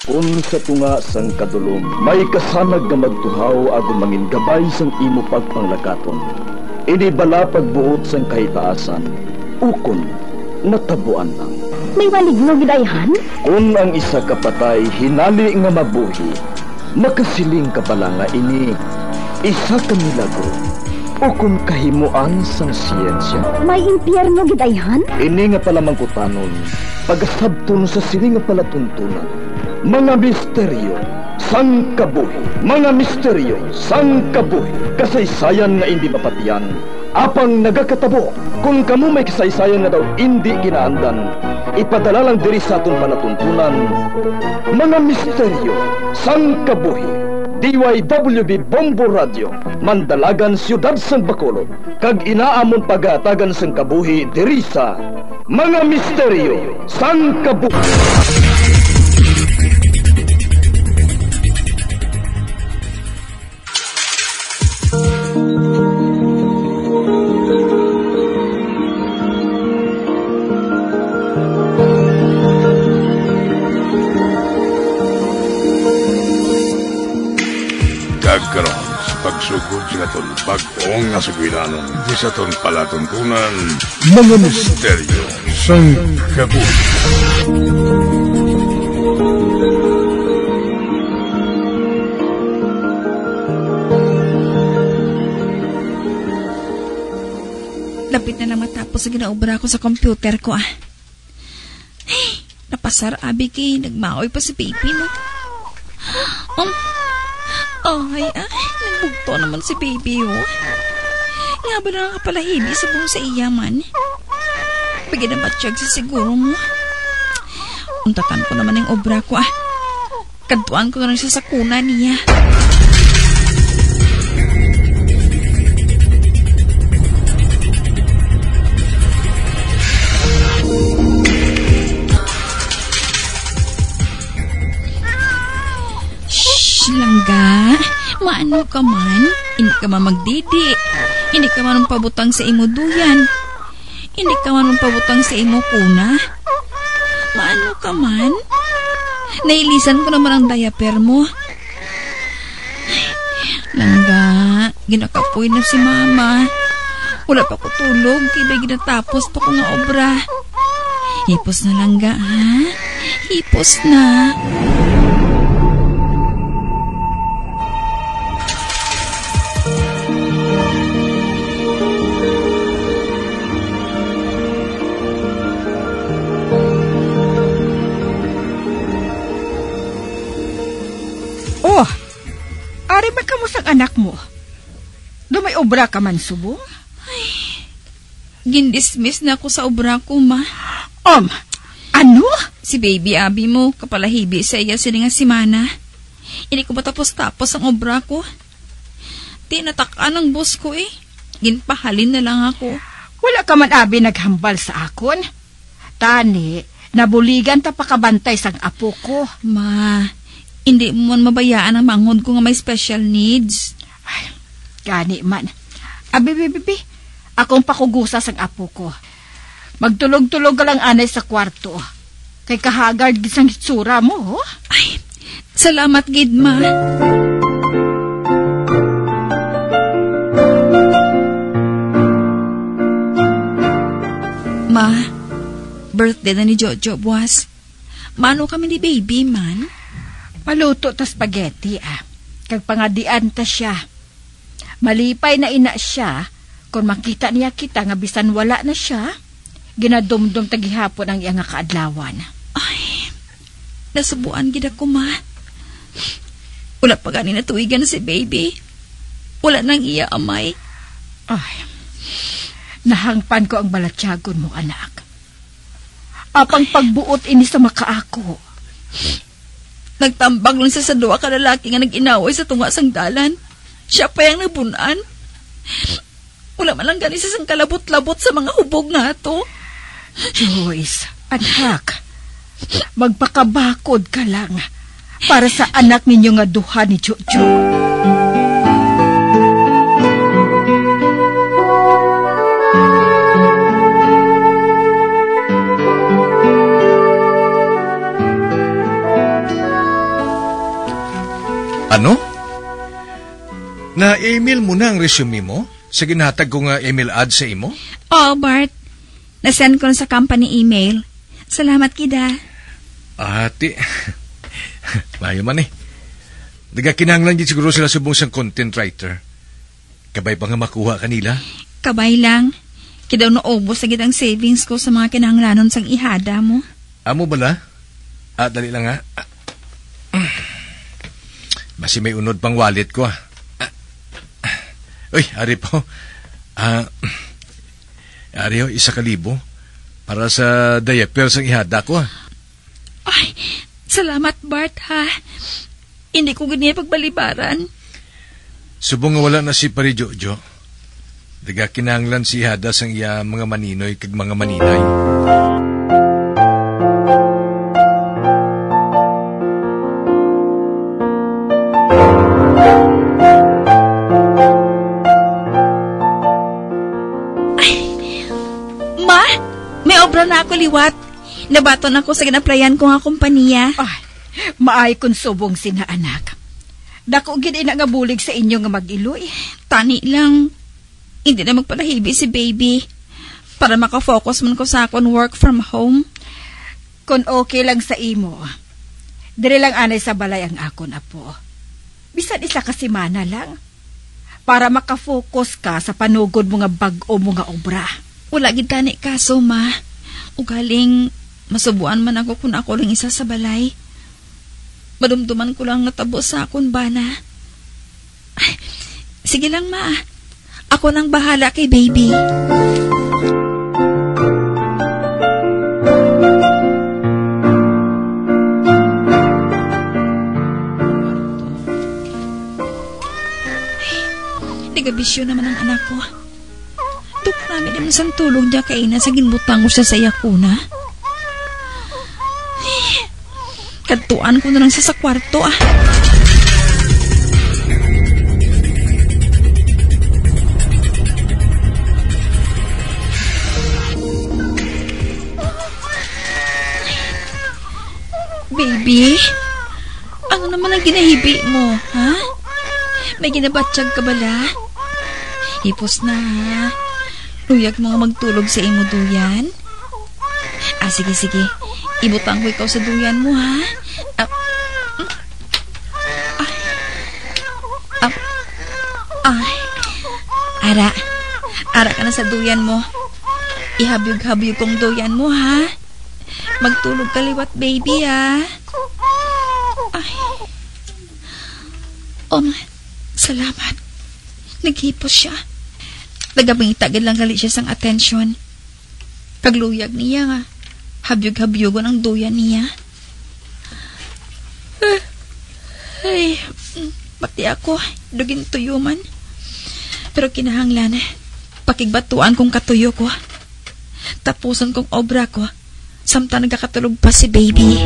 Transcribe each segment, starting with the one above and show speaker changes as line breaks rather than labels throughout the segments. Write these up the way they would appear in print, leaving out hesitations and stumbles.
Kung sa tunga sang kadulom, may kasanag nga magtuhaw agon mangin gabay sang imo pagpanglakaton. Ini bala pagbuot sang kahitaasan, ukon natabuan lang.
May maligno gidayhan?
Kung ang isa kapatay hinali nga mabuhi, makasiling ka pala nga ini isa ka milagro o kung kahimuan sang siyensya.
May impyerno gidayhan?
Ini nga pala mangkutanon, pagasabton sa sili nga palatuntunan. Mga misteryo sang kabuhi, mga misteryo sang kabuhi, kasaysayan nga hindi mapatiyan, apang nagakatabo. Kung kamo may kasaysayan nga daw hindi ginaandan, ipadala lang diri sa atong palatuntunan. Mga misteryo sang kabuhi, DYWB Bombo Radio, Mandalagan, Siyudad San Bacolod, kag inaamon pagatagan sang kabuhi diri sa Mga Misteryo sang Kabuhi.
Karon sa pagsugod sa aton bag-ong nga sugwiranon di sa aton palatuntunan, Mga Misteryo sang Kabuhi.
Lapit na lang matapos sa ginaobra ko sa computer ko Ay, napasar abi kay nagmaoy pa si Baby no. Ay, nagbugto naman si Baby Nga ba na nakapalahibi sa buong sa iya man? Bigyan na matsyag sa siguro mo. Untatan ko naman yung obra ko Kantuan ko na rin siya sa kuna niya. Langga, maano ka man? Hindi ka man magdidi. Hindi ka man pabutang sa imo duyan. Hindi ka man pabutang sa imo kuna. Maano ka man? Nailisan ko naman ang diaper mo. Langga, ginakapoy na si mama. Wala pa ko tulog, kaya ginatapos pa ko nga obra. Hipos na langga, Hipos na.
Ari ba kamusang anak mo? Dumay obra ka man subong?
Ay, gindismiss na ako sa obra ko, ma.
Ano?
Si Baby Abi mo, kapalahibi sa iya sila nga si Mana. Hindi ko matapos-tapos ang obra ko. Tinatakaan ang boss ko Ginpahalin na lang ako.
Wala ka man abi naghambal sa akon? Tani, nabuligan ta pakabantay sang apo ko.
Ma, hindi mo man mabayaan ang manghod ko nga may special needs.
Ay, gani man. Abi, akong pakugusa sang apo ko. Magtulog-tulog ka lang anay sa kwarto. Kay kahagard gisang hitsura mo.
Ay, salamat gid, ma. Ma, birthday na ni Jojo, buwas. Mano kami ni Baby, man?
Paluto ta spaghetti, Kag pangadian ta siya. Malipay na ina siya, kung makita niya kita nga bisan wala na siya, ginadumdum tagihapon ang iya nga kaadlawan.
Ay, nasubuan gid ako, ma. Wala pa gani na tuigan si Baby. Wala nang iya amay.
Ay, nahangpan ko ang balatyagon mo, anak. Apang pagbuot ini sa makaako.
Nagtambag lang sa dua ka lalaki nga nag-inaway sa tunga sang dalan. Siya pa yung nabunan. Wala man lang gani sa sang kalabot-labot sa mga hubog nga to.
Joyce, anak, magpakabakod ka lang para sa anak ninyo nga duha ni Jojo.
Ano? Na-email mo na ang resume mo? Sa ginhatag ko nga email ad sa imo?
Oo, Bart. Nasend ko na sa company email. Salamat, kida.
Ati. Mayo man eh. Nagakinahanglan din siguro sila subong sang content writer. Kabay pa nga makuha kanila?
Kabay lang. Kidaw na ubos na ang savings ko sa mga kinahanglanon sang ihada mo.
Amo bala? Dali lang ha. Basi may unod pang wallet ko. Uy, ari po. Ari ho, 1,000 para sa diaper sang ihada ko.
Ay, salamat Bart ha. Hindi ko ganyan pagbalibaran.
Subong nga wala na si Pari Jojo. Daga kinahanglan si ihada sang iya mga maninoy kag mga maninay.
Obra na ako liwat. Nabaton ako sa ginaplayan ko nga kompanya.
Ay, maay kung subong sina anak. Dako gid ina nga bulig sa inyo nga mag-iloy.
Tani lang. Hindi na magpalahibi si baby. Para makafocus man ko sa akon work from home.
Kung okay lang sa imo, dire lang anay sa balay ang akon apo. Bisan isa ka semana lang. Para makafocus ka sa panugod mo nga bag-o mo nga obra.
Wala gid tani kaso, ma. Ugaling masubuan man ako kung ako lang isa sa balay. Madumduman ko lang natabo sa akon bana. Ay, sige lang ma. Ako nang bahala kay baby. Nagabisyo naman ang anak ko. Tuk namin naman sang tulog niya kay ina sa ginbutang ko siya sa yakuna. Kadtuan ko na lang sa kwarto ah. Baby, ano naman ang ginahibi mo, ha? May ginabatsyag ka bala? Hipos na, ha? Luyag mo magtulog sa imo duyan? Sige, sige. Ibutang ko ikaw sa duyan mo, ha? Ara ka na sa duyan mo. Ihabyog-habyog kong duyan mo, ha? Magtulog ka liwat, baby, ha? Salamat. Naghipos siya. Nagabing itagad lang gali siya sang atensyon. Kagluyag niya nga. Habyog-habyogon ang duyan niya. Ay, pati ako, dugin tuyo man. Pero kinahanglan, pakigbatuan kong katuyo ko. Tapusan kong obra ko. Samtang nagkakatulog pa si baby.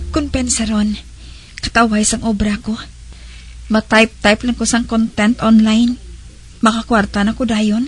Kumpensa ron. Kataway sang obra ko. Ma-type-type lang ko sang content online. Makakwarta na ko dayon.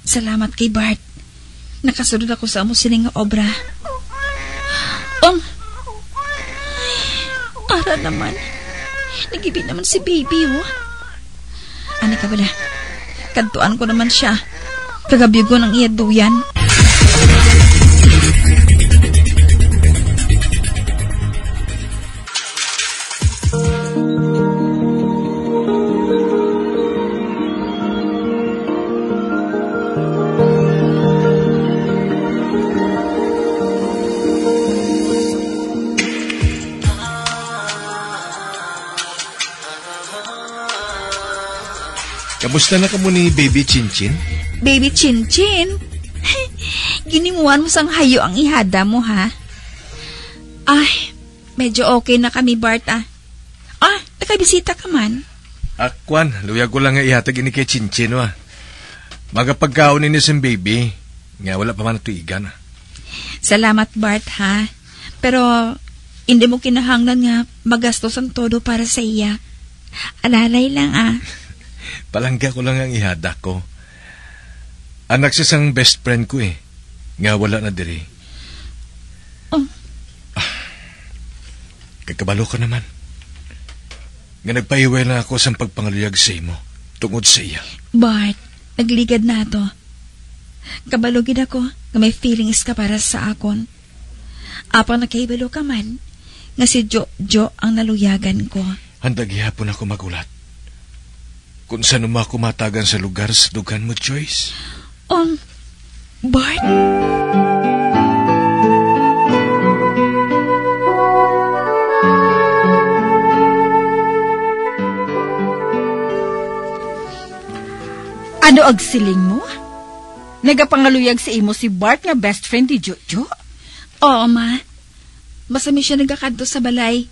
Salamat kay Bart. Nakasunod ako sa amo sining obra. Ara naman. Nagibi naman si baby, oh. Ani ka bala? Kadtuan ko naman siya. Kagabi ko ng iyaduyan.
Kamusta na ka mo ni Baby Chinchin?
Baby Chinchin? Ginimuan mo sang hayo ang ihada mo, ha? Ay, medyo okay na kami, Bart, ah. Nakabisita ka man?
Akwan, luyag ko lang nga ihatag ini kay Chinchin, ah. Magapagkaon ni siyang baby. Nga wala pa man natuigan, ah.
Salamat, Bart, ha? Pero, hindi mo kinahanglan nga magastos ang todo para sa iya. Alalay lang, ah.
Palangga ko lang ang ihada ko. Anak siya sang best friend ko eh. Nga wala na diri.
Oh.
Kagkabalo ko naman. Nga nagpahiway na ako sa pagpangaluyag sa imo. Tungod sa iya.
Bart, nagligad na to. Kabalugid ako nga may feelings ka para sa akon. Apang nakahibalo ka man, nga si Jo ang naluyagan ko.
Handag ihapon ako magulat. Kung saan mo ako matagan sa lugar sa dugan mo, Joyce.
Bart?
Ano ag siling mo? Nagapangaluyag sa imo si Bart nga best friend ni Jojo?
Oo, ma. Basta mi siya nagkakadto sa balay.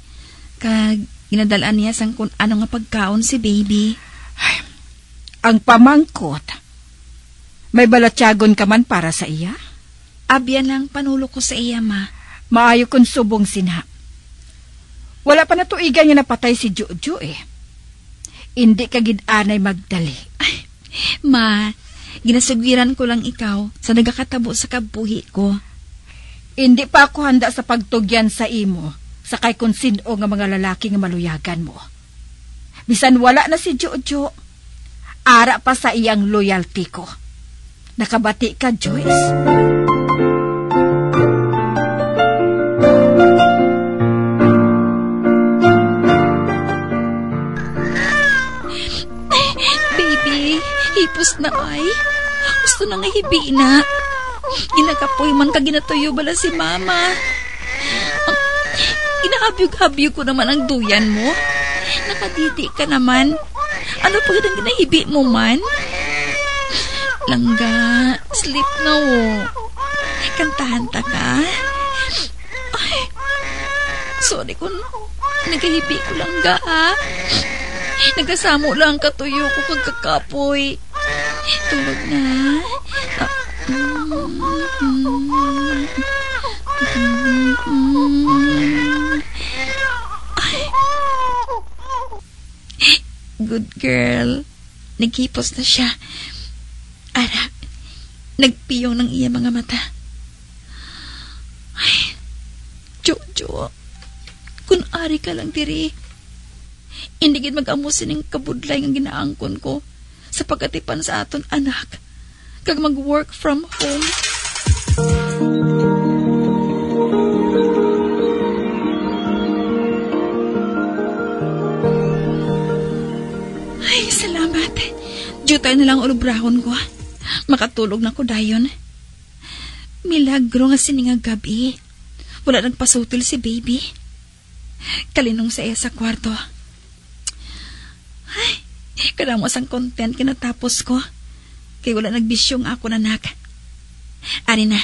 Kag ginadalaan niya sang kung ano nga pagkaon si baby.
Ay, ang pamangkot. May balatyagon ka man para sa iya?
Abyan lang panulo ko sa iya, ma.
Maayo kong subong sinha. Wala pa natuigan niya napatay si Jojo eh. Hindi ka gid-anay magdali.
Ay, ma, ginasugwiran ko lang ikaw sa nagakatabo sa kabuhi ko.
Hindi pa ako handa sa pagtugyan sa imo sa kay kung sino nga mga lalaki nga maluyagan mo. Bisan wala na si Jojo, ara pa sa iyang loyalty ko. Nakabati ka, Joyce?
Baby, hipos na ay. Gusto na nga hibi na. Ginakapoy man ka ginatuyo bala si mama. Ginahabyog-habyog ko naman ang duyan mo. Nakaditi ka naman. Ano pa ganang ginahibi mo man? Langga, sleep na wo. Kantahan ta ka. Ay, sorry kung nagahibi ko langga ha. Nagasamo lang katuyo ko kagkakapoy. Tulog na. Good girl. Naghipos na siya. Ara, nagpiyong ng iya mga mata. Ay, Jojo, kung ari ka lang diri, hindi gid mag-amusin ng kabudlay ng ginaangkon ko sa pagkatipan sa aton anak, kag mag-work from home. Ay, salamat. Jutay na lang ulubrahon ko. Makatulog na ko dayon. Milagro nga sininga gabi. Wala nagpasutil si baby. Kalinong sa iya sa kwarto. Ay, kadamo sang content kinatapos ko. Kaya wala nagbisyong ako nanak. Ani na,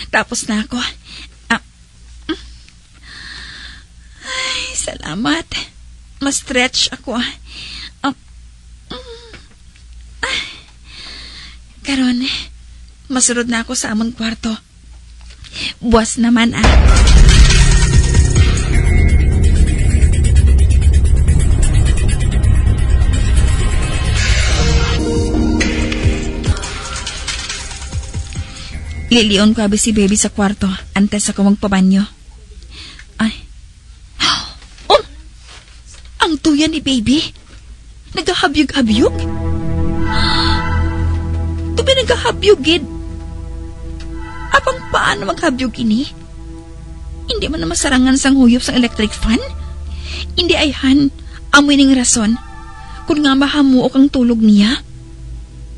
tapos na ako. Ay, salamat. Ma-stretch ako. Karon, masurod na ako sa amon kwarto. Buwas naman Lilion ko abi si baby sa kwarto antes ako magpabanyo. Ay. Oh! Ang tuyan ni baby. Nagahabyog-habyog. Tubi nagahabyogid. Apang paano maghabyog ini? Hindi man na masarangan sang huyop sang electric fan? Hindi ay han, amoy ning rason. Kung nga mahamuok ang tulog niya,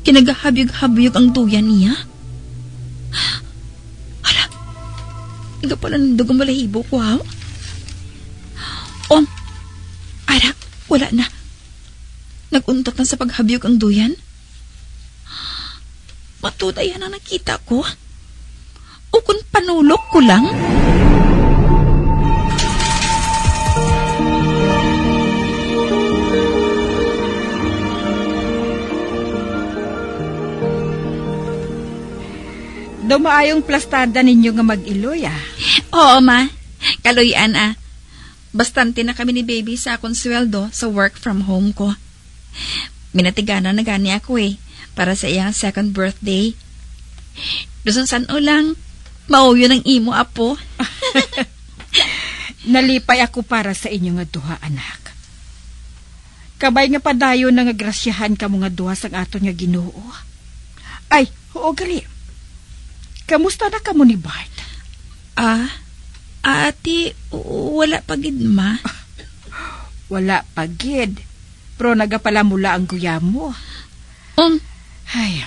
kinagahabyog-habyog ang tuyan niya. Ala, iga pala ng dugang balahibo ko, ha? Ara, wala na. Naguntot na sa paghabyog ang duyan. Matutayan ang nakita ko. O kung panulok ko lang.
Dumaayong plastada ninyo nga mag-iloy,
Oo, ma. Kaloyan, Bastante na kami ni baby sa akong sweldo sa work from home ko. Minatigana na gani ako para sa iyang second birthday. Doon san ulang, mauyo ng imo, apo.
Nalipay ako para sa inyo nga duha, anak. Kabay nga padayon na nga grasyahan ka mo nga duha sang aton nga Ginoo. Ay, oo gali. Kamusta na ka mo ni Bart?
Ati, wala pagid ma.
Wala pagid. Pero nagapala mula ang guya mo. Ay,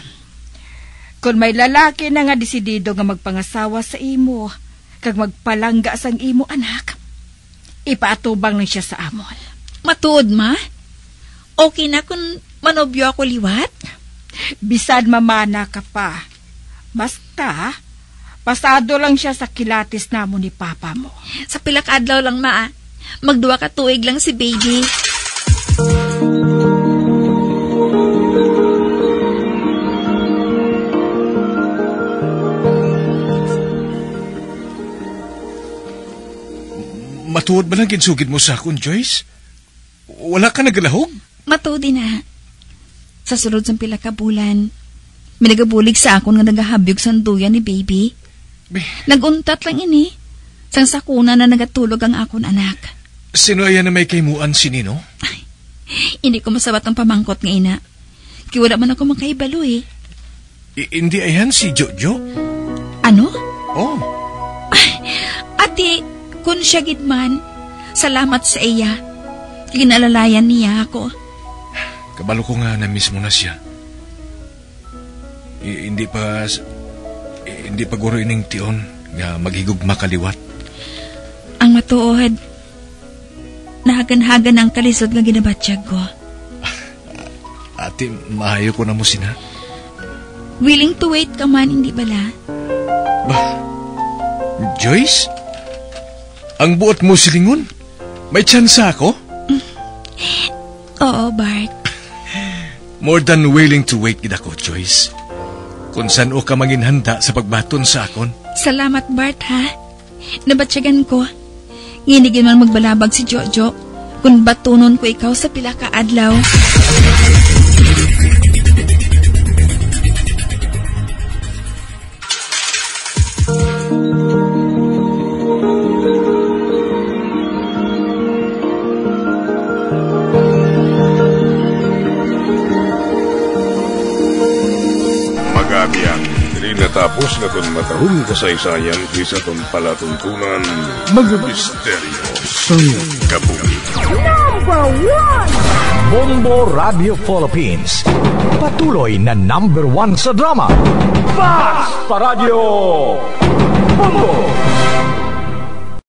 kung may lalaki na nga desidido nga magpangasawa sa imo, kag magpalangga sang imo, anak, ipaatubang na siya sa amon.
Matuod, ma? Okay na kung manobyo ako liwat?
Bisan mamana ka pa. Basta, pasado lang siya sa kilatis namo ni papa mo.
Sa pilakadlaw lang, ma. Magduwa ka tuig lang si baby.
Matuod ba lang ginsugid mo sa akon, Joyce? Wala ka nagalahog?
Matuod na. Sa sulod sa pila ka bulan, may nagabulig sa akon nga nagahabyog sa duyan ni baby. Naguntat lang ini. Sang sakuna na nagatulog ang akon anak.
Sino ayan na may kaymuan si Nino?
Ay, hindi ko masabat ang pamangkot nga ina. Kiwala man ako makaibalo
Hindi ayan si Jojo?
Ano?
Oh.
Ate, kun siya gidman, salamat sa iya. Ginalalayan niya ako.
Kabalo ko nga na mismo na siya. Hindi pa guro ining tion nga maghigugma kaliwat.
Ang matuod, nahagan-hagan ang kalisod nga ginabatsyag ko.
Ate, maayo ko na mo sina.
Willing to wait ka man, hindi bala?
Joyce? Ang buot mo silingon? May tsansa ako?
Oo, Bart.
More than willing to wait gid ako, Joyce. Kung saan o ka manginhanda sa pagbaton sa akon.
Salamat, Bart, ha? Nabatsyagan ko. Nginigin man magbalabag si Jojo kung batunon ko ikaw sa pila ka adlaw.
Natapos na itong matahong kasaysayan kaysa itong palatuntunan mga misteryo sa kabuhi.
Number 1! Bombo Radio Philippines. Patuloy na number 1 sa drama. Basta Radio